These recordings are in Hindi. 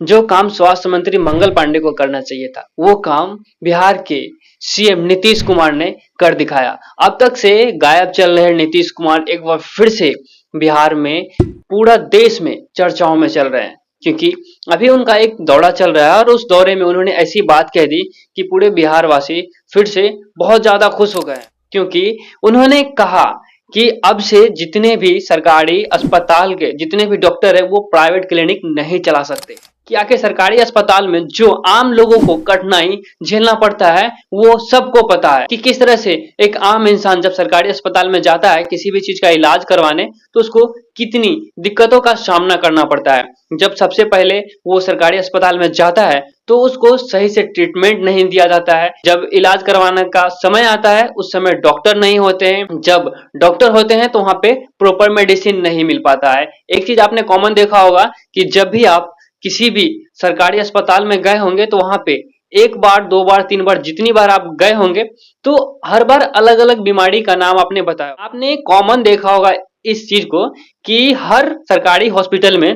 जो काम स्वास्थ्य मंत्री मंगल पांडे को करना चाहिए था, वो काम बिहार के सीएम नीतीश कुमार ने कर दिखाया। अब तक से गायब चल रहे नीतीश कुमार एक बार फिर से बिहार में, पूरा देश में चर्चाओं में चल रहे हैं, क्योंकि अभी उनका एक दौरा चल रहा है और उस दौरे में उन्होंने ऐसी बात कह दी कि पूरे बिहार वासी फिर से बहुत ज्यादा खुश हो गए हैं। क्योंकि उन्होंने कहा कि अब से जितने भी सरकारी अस्पताल के जितने भी डॉक्टर है वो प्राइवेट क्लिनिक नहीं चला सकते। कि आखिर सरकारी अस्पताल में जो आम लोगों को कठिनाई झेलना पड़ता है वो सबको पता है कि किस तरह से एक आम इंसान जब सरकारी अस्पताल में जाता है किसी भी चीज का इलाज करवाने, तो उसको कितनी दिक्कतों का सामना करना पड़ता है। जब सबसे पहले वो सरकारी अस्पताल में जाता है तो उसको सही से ट्रीटमेंट नहीं दिया जाता है। जब इलाज करवाने का समय आता है उस समय डॉक्टर नहीं होते हैं। जब डॉक्टर होते हैं तो वहां पे प्रॉपर मेडिसिन नहीं मिल पाता है। एक चीज आपने कॉमन देखा होगा कि जब भी आप किसी भी सरकारी अस्पताल में गए होंगे तो वहां पे एक बार, दो बार, तीन बार, जितनी बार आप गए होंगे तो हर बार अलग अलग बीमारी का नाम आपने बताया। आपने कॉमन देखा होगा इस चीज को कि हर सरकारी हॉस्पिटल में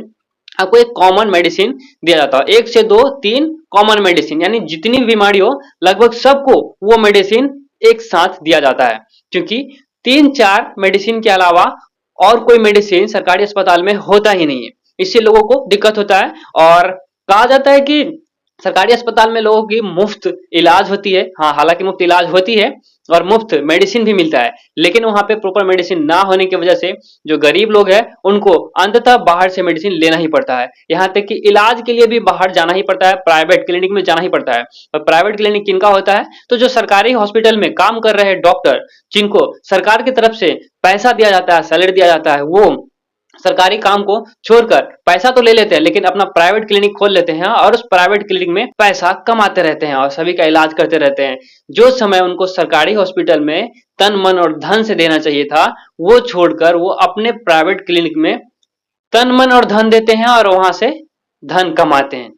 आपको एक कॉमन मेडिसिन दिया जाता है, एक से दो तीन कॉमन मेडिसिन, यानी जितनी भी बीमारी हो लगभग सबको वो मेडिसिन एक साथ दिया जाता है। क्योंकि तीन चार मेडिसिन के अलावा और कोई मेडिसिन सरकारी अस्पताल में होता ही नहीं है, इससे लोगों को दिक्कत होता है। और कहा जाता है कि सरकारी अस्पताल में लोगों की मुफ्त इलाज होती है। हाँ, हालांकि मुफ्त इलाज होती है और मुफ्त मेडिसिन भी मिलता है, लेकिन वहां पे प्रॉपर मेडिसिन ना होने की वजह से जो गरीब लोग हैं उनको अंततः बाहर से मेडिसिन लेना ही पड़ता है। यहाँ तक कि इलाज के लिए भी बाहर जाना ही पड़ता है, प्राइवेट क्लिनिक में जाना ही पड़ता है। और प्राइवेट क्लिनिक किनका होता है? तो जो सरकारी हॉस्पिटल में काम कर रहे डॉक्टर, जिनको सरकार की तरफ से पैसा दिया जाता है, सैलरी दिया जाता है, वो सरकारी काम को छोड़कर पैसा तो ले लेते हैं लेकिन अपना प्राइवेट क्लिनिक खोल लेते हैं और उस प्राइवेट क्लिनिक में पैसा कमाते रहते हैं और सभी का इलाज करते रहते हैं। जो समय उनको सरकारी हॉस्पिटल में तन मन और धन से देना चाहिए था, वो छोड़कर वो अपने प्राइवेट क्लिनिक में तन मन और धन देते हैं और वहां से धन कमाते हैं।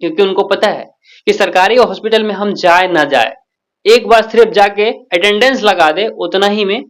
क्योंकि उनको पता है कि सरकारी हॉस्पिटल में हम जाए ना जाए, एक बार सिर्फ जाके अटेंडेंस लगा दे, उतना ही में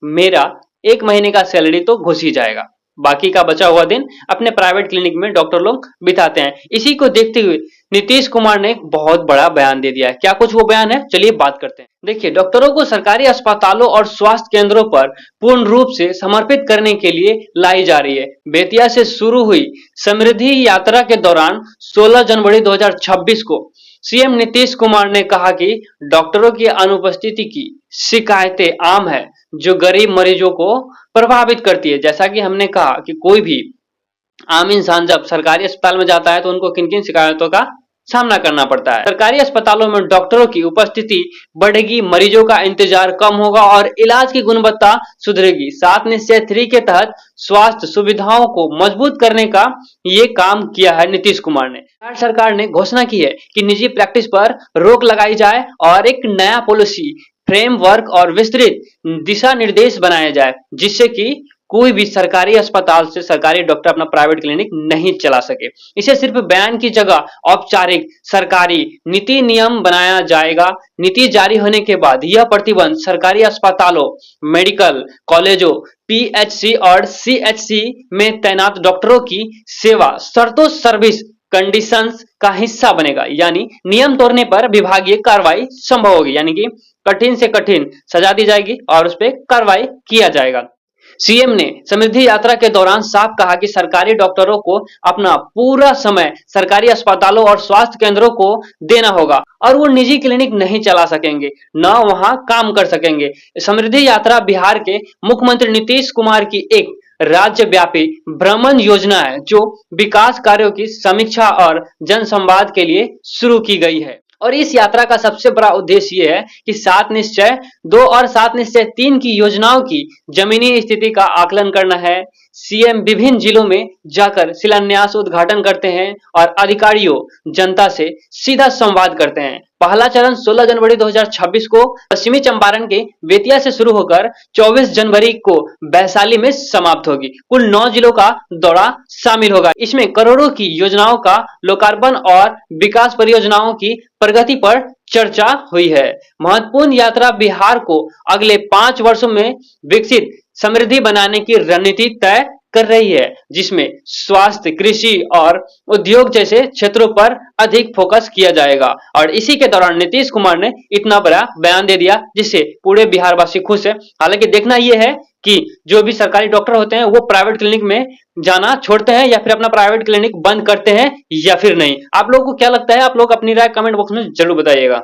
मेरा एक महीने का सैलरी तो घुस ही जाएगा। बाकी का बचा हुआ दिन अपने प्राइवेट क्लिनिक में डॉक्टर लोग बिताते हैं। इसी को देखते हुए नीतीश कुमार ने एक बहुत बड़ा बयान दे दिया है। क्या कुछ वो बयान है, चलिए बात करते हैं। देखिए, डॉक्टरों को सरकारी अस्पतालों और स्वास्थ्य केंद्रों पर पूर्ण रूप से समर्पित करने के लिए लाई जा रही है। बेतिया से शुरू हुई समृद्धि यात्रा के दौरान 16 जनवरी 2026 को सीएम नीतीश कुमार ने कहा कि डॉक्टरों की अनुपस्थिति की शिकायतें आम है जो गरीब मरीजों को प्रभावित करती है। जैसा कि हमने कहा कि कोई भी आम इंसान जब सरकारी अस्पताल में जाता है तो उनको किन किन शिकायतों का सामना करना पड़ता है। सरकारी अस्पतालों में डॉक्टरों की उपस्थिति बढ़ेगी, मरीजों का इंतजार कम होगा और इलाज की गुणवत्ता सुधरेगी। 7 निश्चय 3 के तहत स्वास्थ्य सुविधाओं को मजबूत करने का ये काम किया है नीतीश कुमार ने। बिहार सरकार ने घोषणा की है कि निजी प्रैक्टिस पर रोक लगाई जाए और एक नया पॉलिसी फ्रेमवर्क और विस्तृत दिशा निर्देश बनाया जाए, जिससे कि कोई भी सरकारी अस्पताल से सरकारी डॉक्टर अपना प्राइवेट क्लिनिक नहीं चला सके। इसे सिर्फ बयान की जगह औपचारिक सरकारी नीति नियम बनाया जाएगा। नीति जारी होने के बाद यह प्रतिबंध सरकारी अस्पतालों, मेडिकल कॉलेजों, पीएचसी और सीएचसी में तैनात डॉक्टरों की सेवा शर्तों सर्विस कंडीशंस का हिस्सा बनेगा। यानी नियम तोड़ने पर विभागीय कार्रवाई संभव होगी, यानी कि कठिन से कठिन सजा दी जाएगी और उस पर कार्रवाई किया जाएगा। सीएम ने समृद्धि यात्रा के दौरान साफ कहा कि सरकारी डॉक्टरों को अपना पूरा समय सरकारी अस्पतालों और स्वास्थ्य केंद्रों को देना होगा और वो निजी क्लिनिक नहीं चला सकेंगे, न वहां काम कर सकेंगे। समृद्धि यात्रा बिहार के मुख्यमंत्री नीतीश कुमार की एक राज्यव्यापी भ्रमण योजना है जो विकास कार्यों की समीक्षा और जन संवाद के लिए शुरू की गई है। और इस यात्रा का सबसे बड़ा उद्देश्य ये है कि 7 निश्चय 2 और 7 निश्चय 3 की योजनाओं की जमीनी स्थिति का आकलन करना है। सीएम विभिन्न जिलों में जाकर शिलान्यास उद्घाटन करते हैं और अधिकारियों जनता से सीधा संवाद करते हैं। पहला चरण 16 जनवरी 2026 को पश्चिमी चंपारण के बेतिया से शुरू होकर 24 जनवरी को वैशाली में समाप्त होगी। कुल 9 जिलों का दौरा शामिल होगा। इसमें करोड़ों की योजनाओं का लोकार्पण और विकास परियोजनाओं की प्रगति पर चर्चा हुई है। महत्वपूर्ण यात्रा बिहार को अगले 5 वर्षों में विकसित समृद्धि बनाने की रणनीति तय कर रही है, जिसमें स्वास्थ्य, कृषि और उद्योग जैसे क्षेत्रों पर अधिक फोकस किया जाएगा। और इसी के दौरान नीतीश कुमार ने इतना बड़ा बयान दे दिया जिससे पूरे बिहार वासी खुश है। हालांकि देखना यह है कि जो भी सरकारी डॉक्टर होते हैं वो प्राइवेट क्लिनिक में जाना छोड़ते हैं या फिर अपना प्राइवेट क्लिनिक बंद करते हैं या फिर नहीं। आप लोगों को क्या लगता है? आप लोग अपनी राय कमेंट बॉक्स में जरूर बताइएगा।